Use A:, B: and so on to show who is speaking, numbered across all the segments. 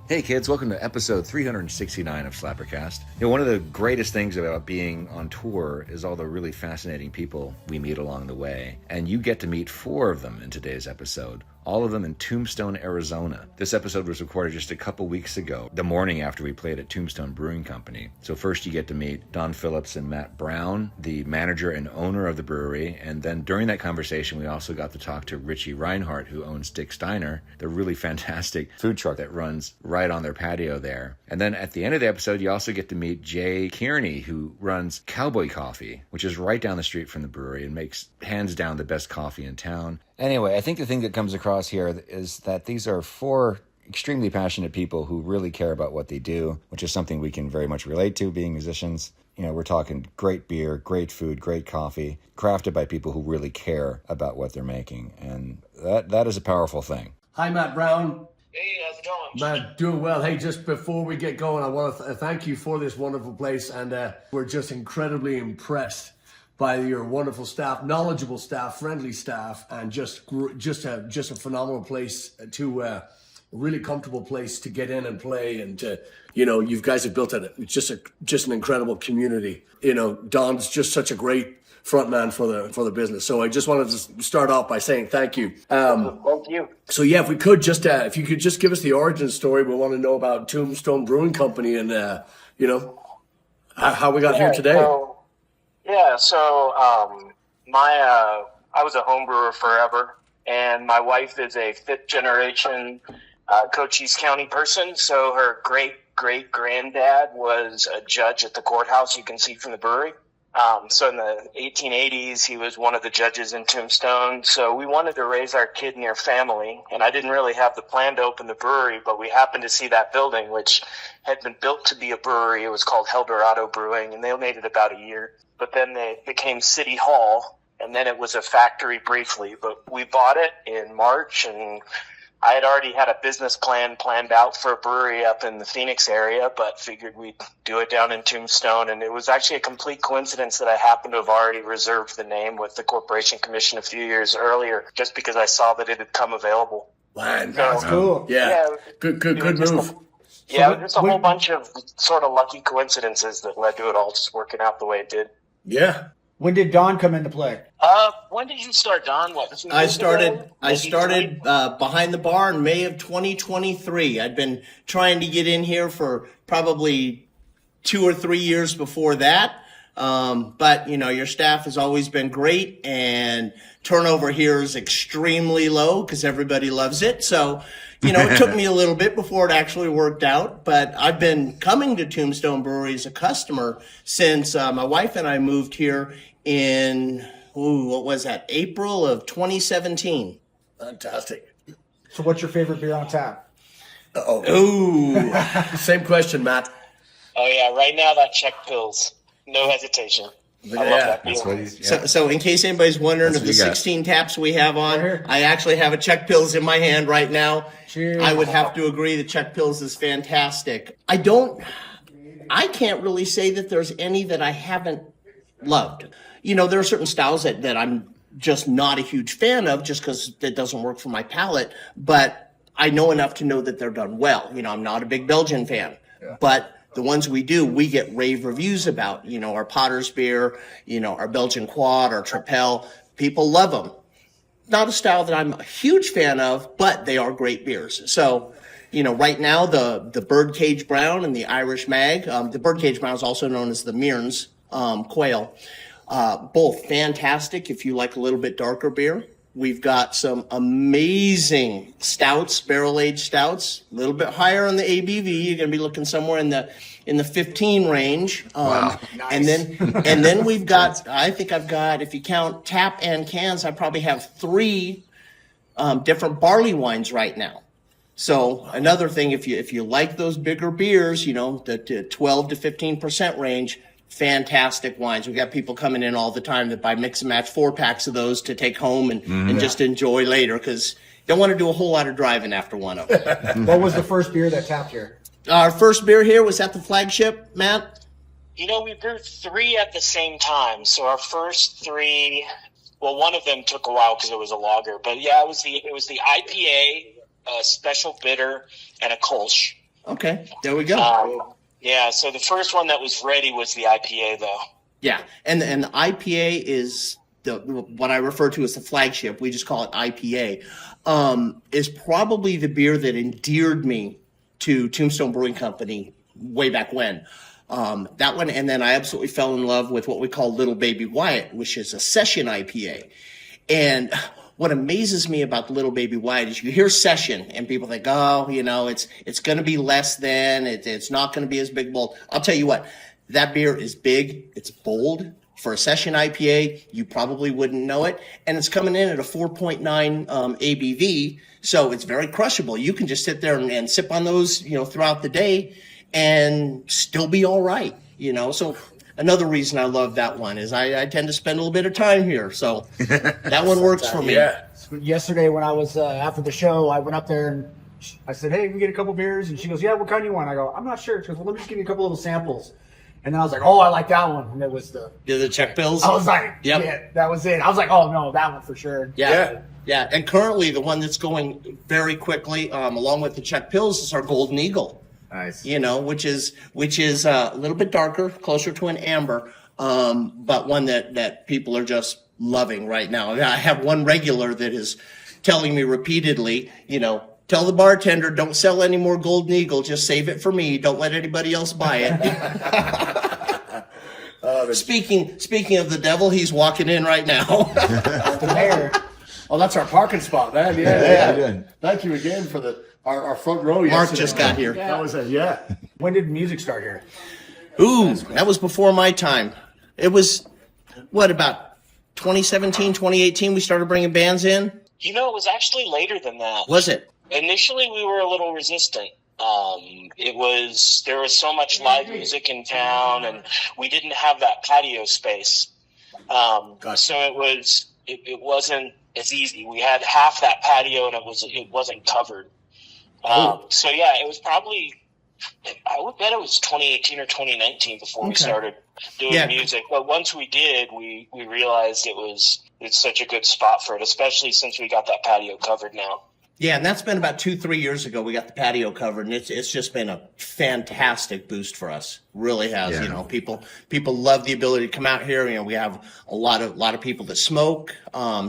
A: Hey kids, welcome to episode 369 of SlapperCast. One of the greatest things about being on tour is all the really fascinating people we meet along the way. And you get to meet 4 of them in today's episode. All of them in Tombstone, Arizona. This episode was recorded just a couple weeks ago, the morning after we played at Tombstone Brewing Company. So first you get to meet Don Phillips and Matt Brown, the manager and owner of the brewery. And then during that conversation, we also got to talk to Ritchie Rhinehardt, who owns Dick's Diner, the really fantastic food truck that runs right on their patio there. And then at the end of the episode, you also get to meet Jay Kearney, who runs Cowboy Coffee, which is right down the street from the brewery and makes hands down the best coffee in town. Anyway, I think the thing that comes across here is that these are 4 extremely passionate people who really care about what they do, which is something we can very much relate to being musicians. We're talking great beer, great food, great coffee, crafted by people who really care about what they're making. And that is a powerful thing.
B: Hi, Matt Brown.
C: Hey, how's it going?
B: Matt, doing well. Hey, just before we get going, I want to thank you for this wonderful place. And we're just incredibly impressed by your wonderful staff, knowledgeable staff, friendly staff, and just a phenomenal place a really comfortable place to get in and play. And you guys have built just an incredible community. Don's just such a great front man for the business. So I just wanted to start off by saying thank you.
C: Thank you.
B: So yeah, if you could just give us the origin story, we want to know about Tombstone Brewing Company and how we got here today.
C: I was a home brewer forever, and my wife is a 5th generation Cochise County person. So her great granddad was a judge at the courthouse. You can see from the brewery. So in the 1880s, he was one of the judges in Tombstone. So we wanted to raise our kid near family, and I didn't really have the plan to open the brewery, but we happened to see that building, which had been built to be a brewery. It was called Eldorado Brewing, and they made it about a year. But then they became City Hall, and then it was a factory briefly. But we bought it in March, and I had already had a business plan planned out for a brewery up in the Phoenix area, but figured we'd do it down in Tombstone. And it was actually a complete coincidence that I happened to have already reserved the name with the Corporation Commission a few years earlier, just because I saw that it had come available.
B: Man, that's cool. Yeah. Good move.
C: Yeah, just a whole bunch of sort of lucky coincidences that led to it all just working out the way it did.
B: Yeah.
D: When did Don come into play?
C: When did you start, Don?
E: I started behind the bar in May of 2023. I'd been trying to get in here for probably 2 or 3 years before that. But your staff has always been great, and turnover here is extremely low because everybody loves it. So, it took me a little bit before it actually worked out, but I've been coming to Tombstone Brewery as a customer since my wife and I moved here in, April of 2017.
B: Fantastic.
D: So what's your favorite beer on tap?
B: Ooh. Same question, Matt.
C: Oh, yeah, right now that Czech Pils. No hesitation. I love that beer.
E: So in case anybody's wondering of the 16 taps we have on, I actually have a Czech Pils in my hand right now.
D: Cheers.
E: I would have to agree the Czech Pils is fantastic. I can't really say that there's any that I haven't loved. There are certain styles that I'm just not a huge fan of just because it doesn't work for my palate, but I know enough to know that they're done well. I'm not a big Belgian fan, but the ones we do, we get rave reviews about, our Potter's beer, our Belgian Quad, our Tripel. People love them. Not a style that I'm a huge fan of, but they are great beers. So, right now, the Birdcage Brown and the Irish Mag, the Birdcage Brown is also known as the Mearns Quail. Both fantastic if you like a little bit darker beer. We've got some amazing stouts, barrel-aged stouts, a little bit higher on the ABV. You're going to be looking somewhere in the 15 range.
B: Wow.
E: Nice. And then we've got, I think I've got, if you count tap and cans, I probably have 3 different barley wines right now. So another thing, if you like those bigger beers, the 12 to 15% range, fantastic wines. We got people coming in all the time that buy mix and match 4-packs of those to take home and just enjoy later because you don't want to do a whole lot of driving after one of them.
D: What was the first beer that tapped here?
E: Our first beer here was at the Flagship, Matt.
C: We brewed 3 at the same time. So our first 3, one of them took a while because it was a lager, but yeah, it was the IPA, a special bitter, and a Kolsch.
E: Okay, there we go.
C: Yeah, so the first one that was ready was the IPA, though.
E: Yeah, and the IPA is what I refer to as the flagship. We just call it IPA. Is probably the beer that endeared me to Tombstone Brewing Company way back when. That one, and then I absolutely fell in love with what we call Little Baby Wyatt, which is a session IPA. And what amazes me about the Little Baby Wyatt is you hear session and people think, oh, you know, it's going to be less than, it's not going to be as big bold. I'll tell you what, that beer is big, it's bold. For a session IPA, you probably wouldn't know it. And it's coming in at a 4.9 ABV, so it's very crushable. You can just sit there and sip on those, you know, throughout the day and still be all right, you know. So another reason I love that one is I tend to spend a little bit of time here. So that one works for me.
B: Yeah.
D: Yesterday when I was after the show, I went up there and I said, hey, we get a couple beers. And she goes, yeah, what kind do you want? I go, I'm not sure. She goes, well, let me just give you a couple little samples. And then I was like, oh, I like that one. And it was the
E: Czech Pils.
D: I was like,
E: Yep.
D: yeah, that was it. I was like, oh, no, that one for sure.
E: Yeah. And currently the one that's going very quickly, along with the Czech Pils, is our Golden Eagle.
D: Nice.
E: You know, which is a little bit darker, closer to an amber, but one that people are just loving right now. I have one regular that is telling me repeatedly, you know, tell the bartender, don't sell any more Golden Eagle, just save it for me. Don't let anybody else buy it. Speaking of the devil, he's walking in right now.
D: The mayor.
B: Oh, that's our parking spot, man. Yeah. Thank you again for our front row.
E: Mark just got here.
B: That was it. Yeah.
D: When did music start here?
E: Ooh, that was before my time. It was, about 2017, 2018 we started bringing bands in?
C: You know, it was actually later than that.
E: Was it?
C: Initially, we were a little resistant. There was so much live music in town, and we didn't have that patio space. So it wasn't as easy. We had half that patio, and it wasn't covered. So yeah, it was probably, I would bet it was 2018 or 2019 before we started doing music. But once we did, we realized it's such a good spot for it, especially since we got that patio covered now.
E: Yeah, and that's been about 2-3 years ago. We got the patio covered, and it's just been a fantastic boost for us. Really has.
A: Yeah.
E: You know, people love the ability to come out here. You know, we have a lot of people that smoke.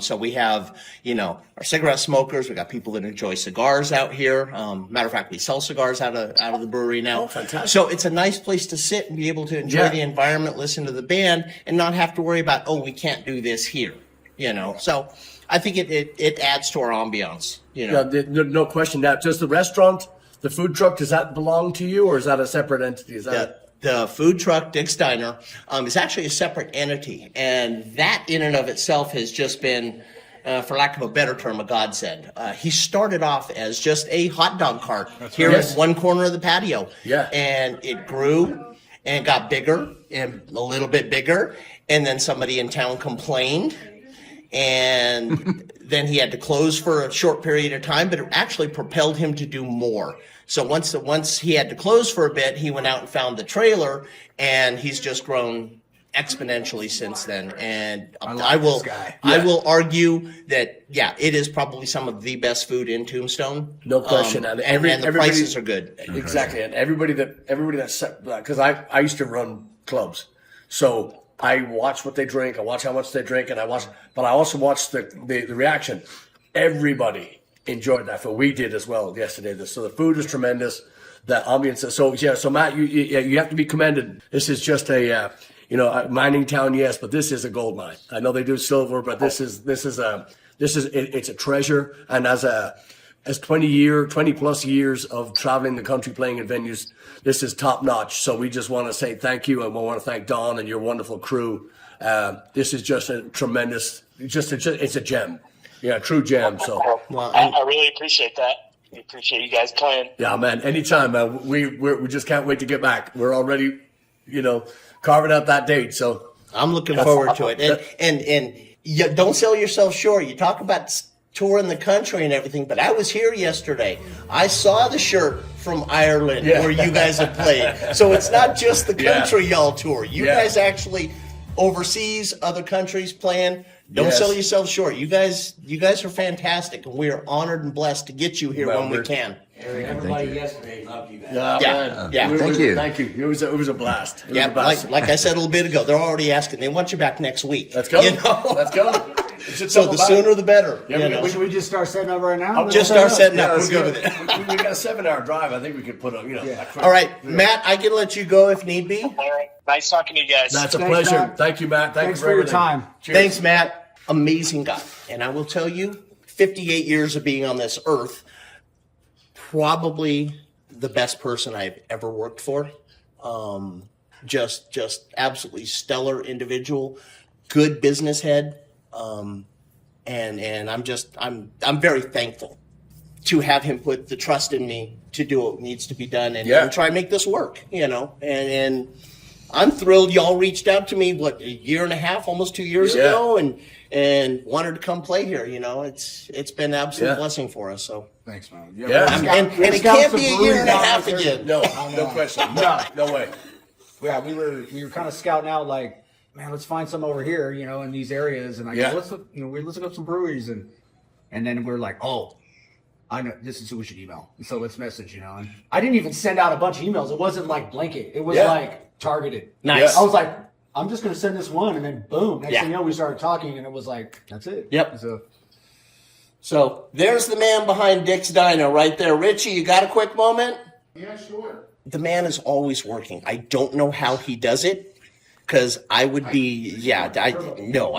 E: So we have, you know, our cigarette smokers. We got people that enjoy cigars out here. Matter of fact, we sell cigars out of the brewery now.
B: Oh, fantastic.
E: So it's a nice place to sit and be able to enjoy the environment, listen to the band, and not have to worry about, we can't do this here. You know, so I think it adds to our ambiance. You know,
B: no question. Now, does the restaurant, the food truck, does that belong to you, or is that a separate entity? Is that
E: the food truck, Dick's Diner, is actually a separate entity, and that in and of itself has just been, for lack of a better term, a godsend. He started off as just a hot dog cart here in one corner of the patio, and it grew and got bigger and a little bit bigger, and then somebody in town complained. And then he had to close for a short period of time, but it actually propelled him to do more. So once he had to close for a bit, he went out and found the trailer, and he's just grown exponentially since then. And I will argue that it is probably some of the best food in Tombstone.
B: No question.
E: And the prices are good.
B: Exactly, and everybody that's because I used to run clubs, so I watch what they drink, I watch how much they drink, but I also watch the reaction. Everybody enjoyed that food. We did as well yesterday. So the food is tremendous. The ambience. So Matt, you have to be commended. This is just a mining town, yes, but this is a gold mine. I know they do silver, but it's a treasure. And as 20 plus years of traveling the country playing in venues, this is top notch. So we just want to say thank you, and we want to thank Don and your wonderful crew. This is just a tremendous, it's a gem. Yeah, true gem. So
C: I really appreciate that. I appreciate you guys playing.
B: Yeah, man. Anytime, man. We just can't wait to get back. We're already, carving out that date. So
E: I'm looking forward to it. And you don't sell yourself short. You talk about touring the country and everything, but I was here yesterday. I saw the shirt from Ireland where you guys have played. So it's not just the country y'all tour. You guys actually overseas, other countries playing. Don't sell yourself short. You guys are fantastic, and we are honored and blessed to get you here when we can.
D: Everybody yesterday loved you guys.
E: Yeah.
A: Thank you.
B: Thank you. It was a blast. It was
E: Yeah,
B: a blast.
E: like I said a little bit ago, they're already asking. They want you back next week.
B: Let's go.
E: You know?
B: Let's go.
E: So the sooner the better.
B: Yeah,
E: you know?
D: Should we just start setting up right now?
E: Just start setting up.
B: let's
E: We're
B: go.
E: good with it.
B: We got a 7-hour drive. I think we could put up,
E: All right, Matt, I can let you go if need be.
C: All right. Nice talking to you guys.
B: That's a
D: Thanks,
B: pleasure.
D: Matt.
B: Thank you, Matt.
D: Thanks for your
B: everything.
D: time.
B: Cheers.
E: Thanks, Matt. Amazing guy. And I will tell you, 58 years of being on this earth, probably the best person I've ever worked for. Just absolutely stellar individual, good business head. And I'm very thankful to have him put the trust in me to do what needs to be done and try and make this work, and I'm thrilled y'all reached out to me, a year and a half, almost 2 years ago, and wanted to come play here. It's been an absolute blessing for us. So
D: Thanks, man.
E: and it can't be a year and a half again.
B: No question. No way.
D: Yeah, we were kind of scouting out, like, man, let's find some over here, in these areas, and I go, let's look, let's look up some breweries, and then we're like, oh, I know this is who we should email. And so let's message, and I didn't even send out a bunch of emails. It wasn't like blanket. It was like targeted.
E: Nice.
D: I was like, I'm just gonna send this one, and then boom. Next thing you know, we started talking, and it was like, that's it.
E: Yep. So there's the man behind Dick's Diner right there. Ritchie, you got a quick moment?
F: Yeah, sure.
E: The man is always working. I don't know how he does it, because I would be, I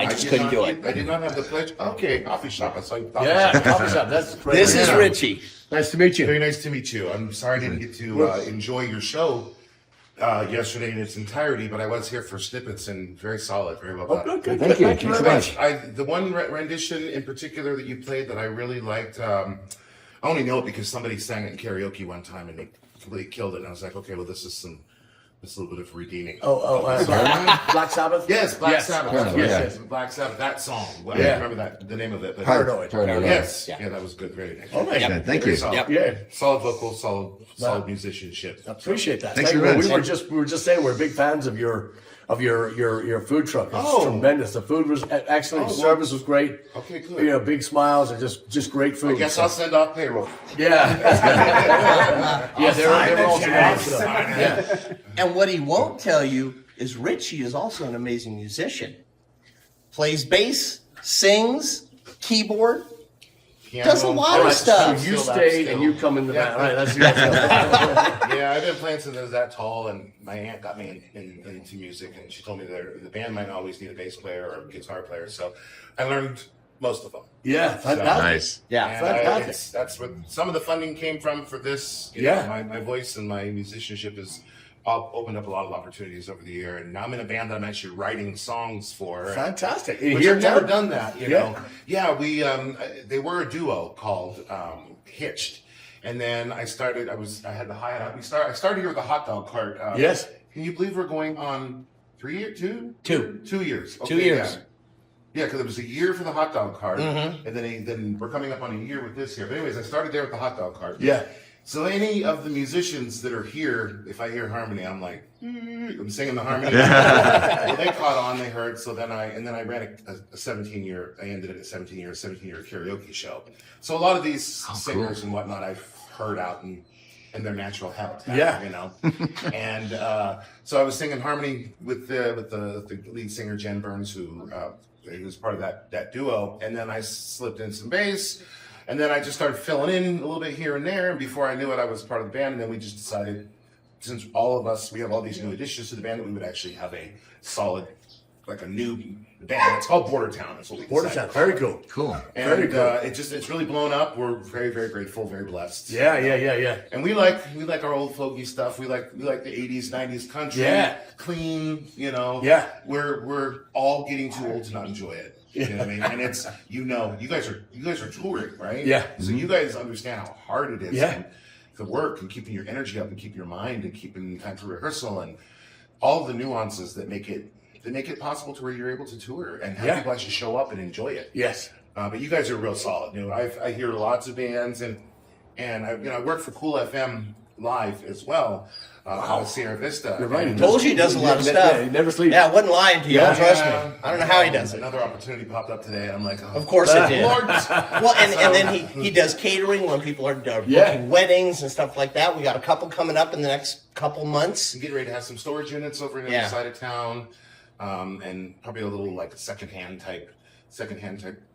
E: just couldn't do it.
F: I did not have the pleasure. Okay, coffee shop. I saw you.
B: Coffee shop. That's great.
E: This is Ritchie.
B: Nice to meet you.
F: Very nice to meet you. I'm sorry I didn't get to enjoy your show yesterday in its entirety, but I was here for snippets and very solid, very well done.
B: Good.
A: Thank you. Thanks so much.
F: The one rendition in particular that you played that I really liked, I only know it because somebody sang it in karaoke one time and they completely killed it. And I was like, okay, well, this is a little bit of redeeming.
B: Black Sabbath?
F: Yes, Black Sabbath.
A: Yeah.
F: Yes, Black Sabbath. That song. I don't remember the name of it. But
B: Paranoid.
F: Yes. Yeah, that was good. Very nice.
A: Excellent. Thank you.
F: Solid.
B: Yeah.
F: Solid vocal, solid musicianship.
B: Appreciate that.
A: Thanks
B: Thank
A: very
B: you.
A: much.
B: We were just saying we're big fans of your food truck. It's tremendous. The food was excellent. The service was great.
F: Okay, good.
B: Big smiles and just great food.
F: I guess I'll send off payroll.
B: Yeah. They're all tremendous.
E: And what he won't tell you is Ritchie is also an amazing musician. Plays bass, sings, keyboard, does a lot of stuff.
B: So you stay and you come in the back. All right, that's
F: Yeah, I've been playing since I was that tall, and my aunt got me into music, and she told me that the band might always need a bass player or a guitar player, so I learned most of them.
B: Yeah, fantastic.
A: Nice.
E: Yeah,
F: And that's what some of the funding came from for this. You
B: Yeah.
F: know, my voice and my musicianship has opened up a lot of opportunities over the year, and now I'm in a band that I'm actually writing songs for.
B: Fantastic.
F: Which
B: Here
F: I've never
B: now?
F: done that, you know. Yeah, we they were a duo called Hitched, and then I had the hi-hat. I started here with the hot dog cart.
B: Yes.
F: Can you believe we're going on 2 years? 2 years. Okay,
E: 2 years.
F: Yeah, because it was a year for the hot dog cart, and then we're coming up on a year with this here. But anyways, I started there with the hot dog cart.
B: Yeah.
F: So any of the musicians that are here, if I hear harmony, I'm like, I'm singing the harmony. Well, they caught on, they heard. So then I ran a 17-year. I ended it at 17-year karaoke show. So a lot of these singers and whatnot, I've heard out in their natural habitat. You know. And so I was singing harmony with the lead singer Jen Burns, who was part of that duo, and then I slipped in some bass. And then I just started filling in a little bit here and there. And before I knew it, I was part of the band. And then we just decided, since all of us, we have all these new additions to the band, that we would actually have a solid, like a new band. It's called Bordertown. That's what we decided.
B: Bordertown. Very cool.
A: Cool.
F: And
B: Very cool.
F: it's really blown up. We're very, very grateful, very blessed.
B: Yeah.
F: And we like our old folky stuff. We like the 80s, 90s country.
B: Yeah.
F: Clean, you know.
B: Yeah.
F: We're all getting too old to not enjoy it. You know what I mean? And it's, you guys are touring, right?
B: Yeah.
F: So you guys understand how hard it is.
B: Yeah.
F: And the work and keeping your energy up and keeping your mind and keeping time for rehearsal and all the nuances that make it possible to where you're able to tour and have people actually show up and enjoy it.
B: Yes.
F: But you guys are real solid. You know, I hear lots of bands and I worked for Cool FM live as well. Out of Sierra Vista.
B: You're right.
E: Told you he does a lot of stuff.
B: Yeah, he never sleeps.
E: Yeah, I wasn't lying to you. Trust me. I don't know how he does it.
F: Another opportunity popped up today. I'm like, oh,
E: Of course it did.
F: Lord.
E: Well, and then he does catering when people are booking weddings and stuff like that. We got a couple coming up in the next couple months.
F: I'm getting ready to have some storage units over in the other side of town, and probably a little like secondhand type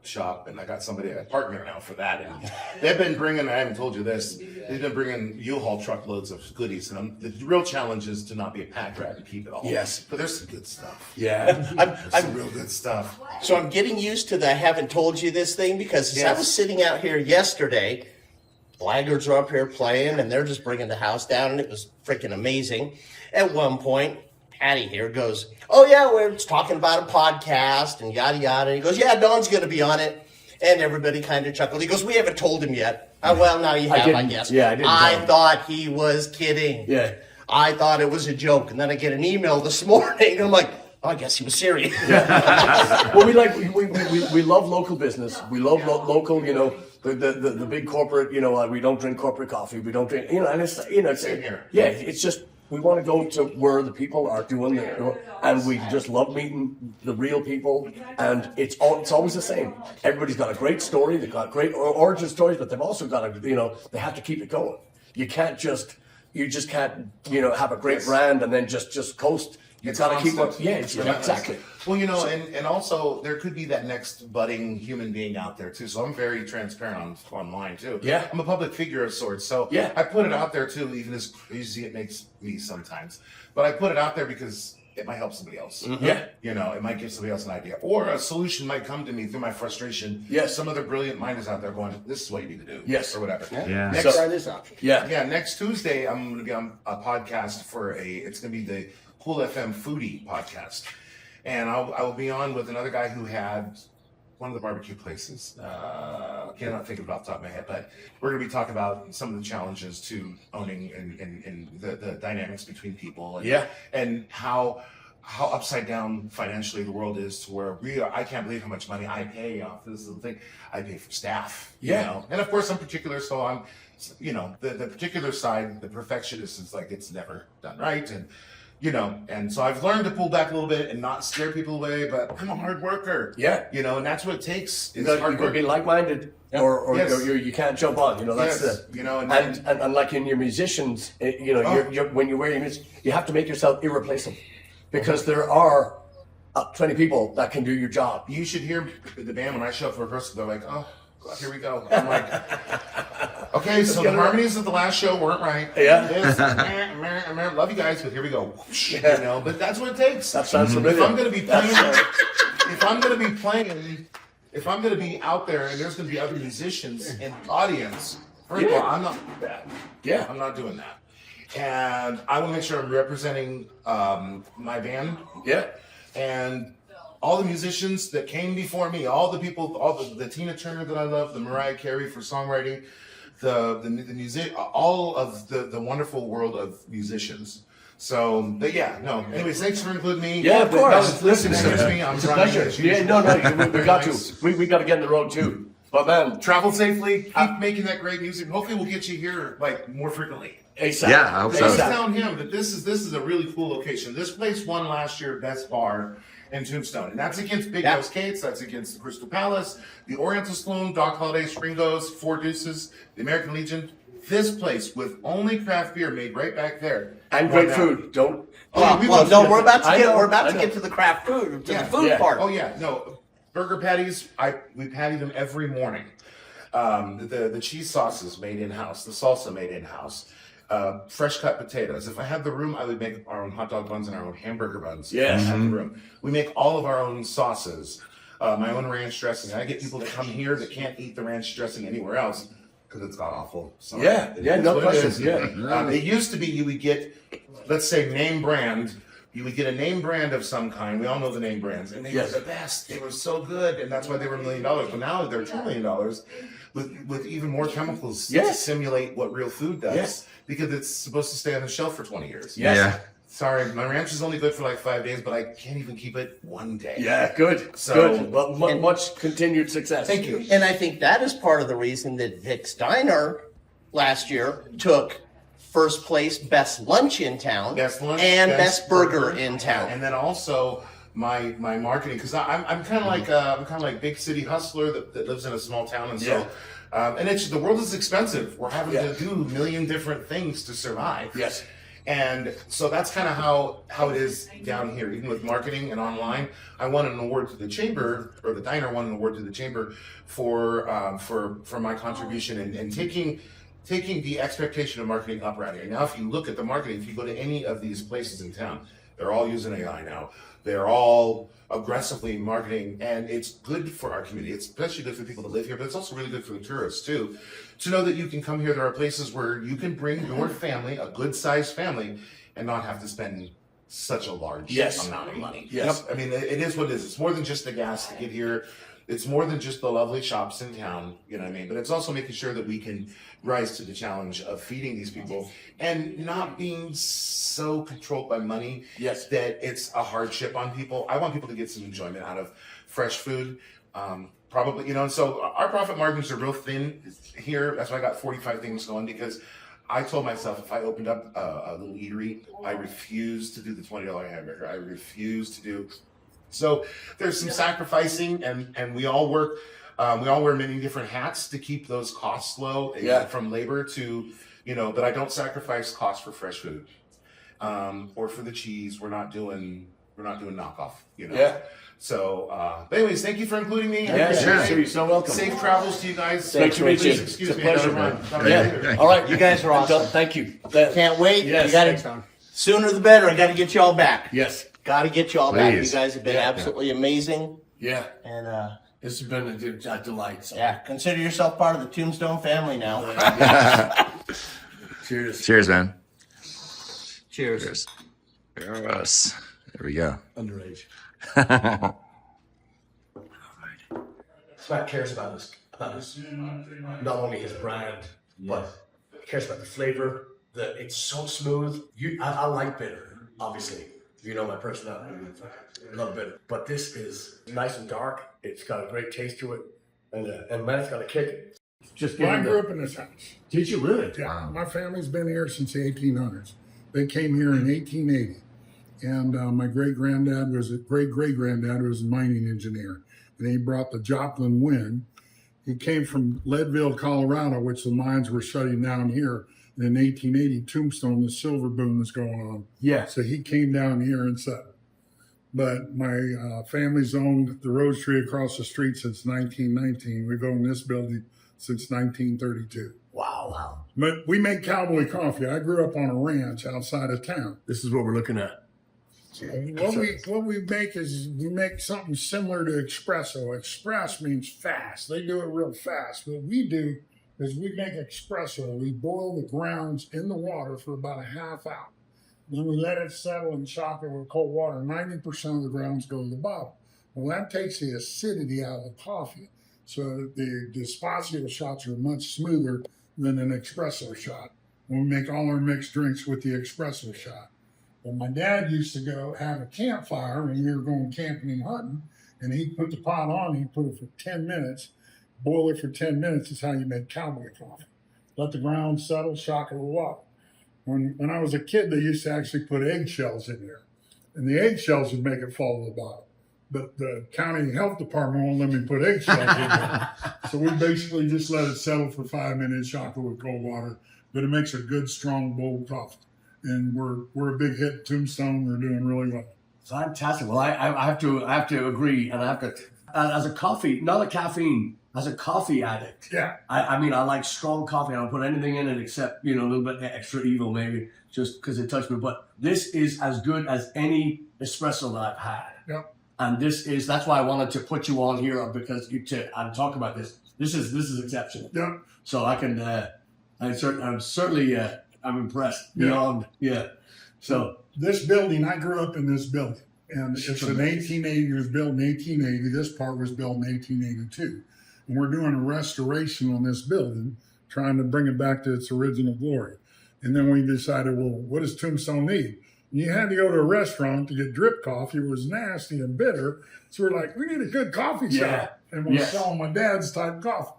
F: shop. And I got a partner now for that. And they've been bringing, I haven't told you this, they've been bringing U-Haul truckloads of goodies. And the real challenge is to not be a pack rat and keep it all.
B: Yes.
F: But there's some good stuff.
B: Yeah.
F: There's some real good stuff.
E: So I'm getting used to the I haven't told you this thing because as I was sitting out here yesterday, Blaggards are up here playing and they're just bringing the house down and it was freaking amazing. At one point, Patty here goes, oh yeah, we're talking about a podcast and yada yada. And he goes, yeah, Don's going to be on it. And everybody kind of chuckled. He goes, we haven't told him yet. Well, now you have, I guess.
B: Yeah, I didn't.
E: I thought he was kidding.
B: Yeah.
E: I thought it was a joke. And then I get an email this morning. And I'm like, oh, I guess he was serious.
B: Well, we love local business. We love local, the big corporate, we don't drink corporate coffee. We don't drink, and it's,
F: Same here.
B: Yeah, it's just, we want to go to where the people are doing it, and we just love meeting the real people, and it's always the same. Everybody's got a great story, they've got great origin stories, but they've also got they have to keep it going. You just can't, have a great brand and then just coast. You've got to keep up. Yeah, exactly.
F: Well, and also there could be that next budding human being out there too. So I'm very transparent online too.
B: Yeah.
F: I'm a public figure of sorts. So
B: yeah.
F: I put it out there too, even as crazy it makes me sometimes. But I put it out there because it might help somebody else.
B: Mm-hmm. Yeah.
F: It might give somebody else an idea. Or a solution might come to me through my frustration.
B: Yes.
F: Some other brilliant mind is out there going, this is what you need to do.
B: Yes.
F: Or whatever.
D: Yeah.
E: Next, try this option.
B: Yeah.
F: Yeah. Next Tuesday, I'm going to be on a podcast it's going to be the Cool FM Foodie podcast. And I will be on with another guy who had one of the barbecue places. I cannot think of it off the top of my head, but we're going to be talking about some of the challenges to owning and the dynamics between people. And how upside down financially the world is to where I can't believe how much money I pay off. This is the thing. I pay for staff. And of course I'm particular, so I'm, the particular side, the perfectionist is like, it's never done right. And so I've learned to pull back a little bit and not scare people away, but I'm a hard worker.
B: Yeah.
F: And that's what it takes.
B: You've got to be like-minded or you can't jump on, that's and like in your musicians, when you wear your music, you have to make yourself irreplaceable because there are plenty of people that can do your job.
F: You should hear the band when I show up for rehearsal, they're like, oh, God, here we go. I'm like, okay, so the harmonies of the last show weren't right.
B: Yeah.
F: Love you guys, but here we go. But that's what it takes.
B: That sounds familiar.
F: If I'm going to be playing, if I'm going to be out there and there's going to be other musicians in the audience, first of all, I'm not doing that.
B: Yeah.
F: I'm not doing that. And I want to make sure I'm representing my band.
B: Yeah.
F: And all the musicians that came before me, all the people, the Tina Turner that I love, the Mariah Carey for songwriting, the music, all of the wonderful world of musicians. So, but yeah, no. Anyways, thanks for including me.
B: Yeah, of course.
F: Listen to me. I'm trying to.
B: Yeah, we got to. We got to get on the road too. But man,
F: travel safely. Keep making that great music. Hopefully, we'll get you here more frequently.
B: ASAP.
A: Yeah, I hope so.
F: I was telling him that this is a really cool location. This place won last year Best Bar in Tombstone, and that's against Big House Kate's, that's against the Crystal Palace, the Oriental Saloon, Doc Holliday, Springo's, Four Deuces, the American Legion. This place with only craft beer made right back there,
B: and great food. Don't.
E: We're about to get to the craft food, the food part.
F: Oh yeah, no burger patties. We patty them every morning. The cheese sauces made in house, the salsa made in house. Fresh cut potatoes. If I had the room, I would make our own hot dog buns and our own hamburger buns.
B: Yes.
F: I have the room. We make all of our own sauces, my own ranch dressing. I get people to come here that can't eat the ranch dressing anywhere else because it's god awful. So
B: no question. Yeah.
F: It used to be you would get, let's say, name brand. You would get a name brand of some kind. We all know the name brands, and they were the best. They were so good, and that's why they were $1 million. But now they're $2 million with even more chemicals to simulate what real food does. Yes. Because it's supposed to stay on the shelf for 20 years.
B: Yes.
A: Yeah.
F: Sorry, my ranch is only good for 5 days, but I can't even keep it one day.
B: Yeah, good. Good. Well, much continued success.
F: Thank you.
E: And I think that is part of the reason that Vic Steiner last year took first place best lunch in town,
F: Best lunch,
E: and best burger in town.
F: And then also my marketing, because I'm kind of like big city hustler that lives in a small town, and so and it's the world is expensive. We're having to do a million different things to survive.
B: Yes.
F: And so that's kind of how it is down here, even with marketing and online. I won an award to the chamber, or the diner won an award to the chamber for my contribution and taking the expectation of marketing up right here. Now, if you look at the marketing, if you go to any of these places in town, they're all using AI now. They're all aggressively marketing, and it's good for our community. It's especially good for people that live here, but it's also really good for the tourists too, to know that you can come here. There are places where you can bring your family, a good-sized family, and not have to spend such a large amount of money.
B: Yes.
F: Yep. I mean, it is what it is. It's more than just the gas to get here. It's more than just the lovely shops in town, you know what I mean? But it's also making sure that we can rise to the challenge of feeding these people and not being so controlled by money that it's a hardship on people. I want people to get some enjoyment out of fresh food. Probably, and so our profit margins are real thin here. That's why I got 45 things going, because I told myself if I opened up a little eatery, I refuse to do the $20 hamburger. I refuse to do. So there's some sacrificing, and we all work. We all wear many different hats to keep those costs low, from labor to, but I don't sacrifice cost for fresh food, or for the cheese. We're not doing knockoff, So, but anyways, thank you for including me.
B: You're so welcome.
F: Safe travels to you guys.
B: Thanks, Ritchie.
F: Excuse
B: It's a
F: me.
B: pleasure, man.
E: All right, you guys are awesome.
B: Thank you.
E: Can't wait.
B: Yes.
E: You gotta, sooner the better. I got to get you all back.
B: Yes.
E: Got to get you all back. You
A: Please.
E: guys have been absolutely amazing.
B: Yeah.
E: And
B: This has been a delight. So.
E: yeah, consider yourself part of the Tombstone family now.
B: Cheers.
A: Cheers, man.
E: Cheers.
A: Cheers. There we go.
B: Underage. Smack cares about his, not only his brand, but cares about the flavor. It's so smooth. I like bitter, obviously. You know my personality. I love bitter. But this is nice and dark. It's got a great taste to it. And man, it's got a kick. Just
G: Well, I grew up in this house.
B: Did you really?
G: Yeah, my family's been here since the 1800s. They came here in 1880, and my great-granddad was a mining engineer, and he brought the Joplin wind. He came from Leadville, Colorado, which the mines were shutting down here. And in 1880, Tombstone, the silver boom was going on.
B: Yeah.
G: So he came down here and settled. But my family's owned the Rose Tree across the street since 1919. We've owned this building since 1932.
B: Wow.
G: But we make Cowboy coffee. I grew up on a ranch outside of town.
B: This is what we're looking at.
G: What we make is we make something similar to espresso. Express means fast. They do it real fast. What we do is we make espresso. We boil the grounds in the water for about a half hour. Then we let it settle and shock it with cold water. 90% of the grounds go to the bottom. Well, that takes the acidity out of the coffee. So the espresso shots are much smoother than an espresso shot. And we make all our mixed drinks with the espresso shot. Well, my dad used to go have a campfire when we were going camping and hunting, and he'd put the pot on, he'd put it for 10 minutes, boil it for 10 minutes is how you make Cowboy coffee. Let the ground settle, shock it with water. When I was a kid, they used to actually put eggshells in there, and the eggshells would make it fall to the bottom. But the county health department won't let me put eggshells in there. So we basically just let it settle for 5 minutes, shock it with cold water, but it makes a good, strong, bold coffee. And we're a big hit. Tombstone, we're doing really well.
B: Fantastic. Well, I have to agree, and I have to, as a coffee, not a caffeine, as a coffee addict.
G: Yeah.
B: I mean, I like strong coffee. I don't put anything in it except, a little bit extra evil maybe, just because it touched me. But this is as good as any espresso that I've had.
G: Yep.
B: And that's why I wanted to put you on here because and talk about this. This is exceptional.
G: Yep.
B: So I can, I'm certainly, I'm impressed. So
G: this building, I grew up in this building, and it's an 1880. It was built in 1880. This part was built in 1882, and we're doing a restoration on this building, trying to bring it back to its original glory. And then we decided, well, what does Tombstone need? And you had to go to a restaurant to get drip coffee. It was nasty and bitter, so we're like, we need a good coffee shop, and we're selling my dad's type coffee.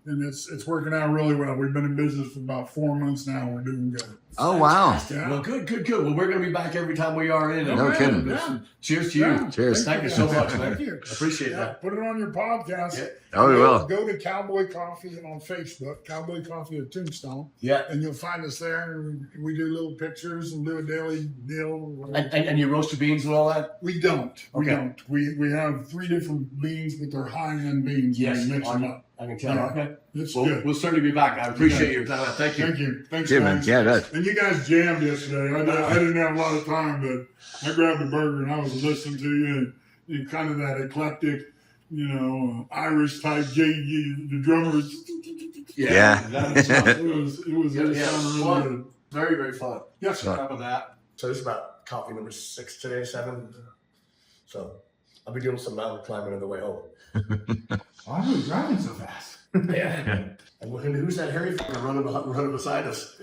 G: And it's working out really well. We've been in business for about 4 months now. We're doing good.
A: Oh, wow.
G: Yeah.
B: Well, good. Well, we're going to be back every time we are in.
A: No kidding.
G: Yeah.
B: Cheers to you.
G: Yeah.
A: Cheers.
B: Thank you so much, man.
G: Thank you.
B: Appreciate
G: Yeah,
B: that.
G: put it on your podcast.
B: Yeah.
A: Oh, we will.
G: Go to Cowboy Coffee on Facebook, Cowboy Coffee at Tombstone,
B: Yeah.
G: and you'll find us there. And we do little pictures and do a daily deal.
B: And you roast your beans and all that?
G: We don't. We
B: Okay.
G: don't. We have 3 different beans, but they're high-end beans.
B: Yes,
G: We mix them up.
B: I can tell.
G: Yeah.
B: Okay.
G: It's
B: Well,
G: good.
B: we'll certainly be back. I appreciate your time. Thank you.
G: Thank you. Thanks,
A: Yeah, man.
G: guys.
A: Yeah, that.
G: And you guys jammed yesterday. I didn't have a lot of time, but I grabbed a burger and I was listening to you. And you kind of that eclectic, Irish type. The drummers.
A: Yeah.
G: It was
B: Yeah,
G: sounded really
B: fun.
G: good.
B: Very, very fun.
G: Yes, sir.
B: Top of that. So this is about coffee number 6 today, 7. So I'll be doing some mountain climbing on the way home.
G: Why are we driving so fast?
B: Yeah. And who's that hairy fucker running beside us?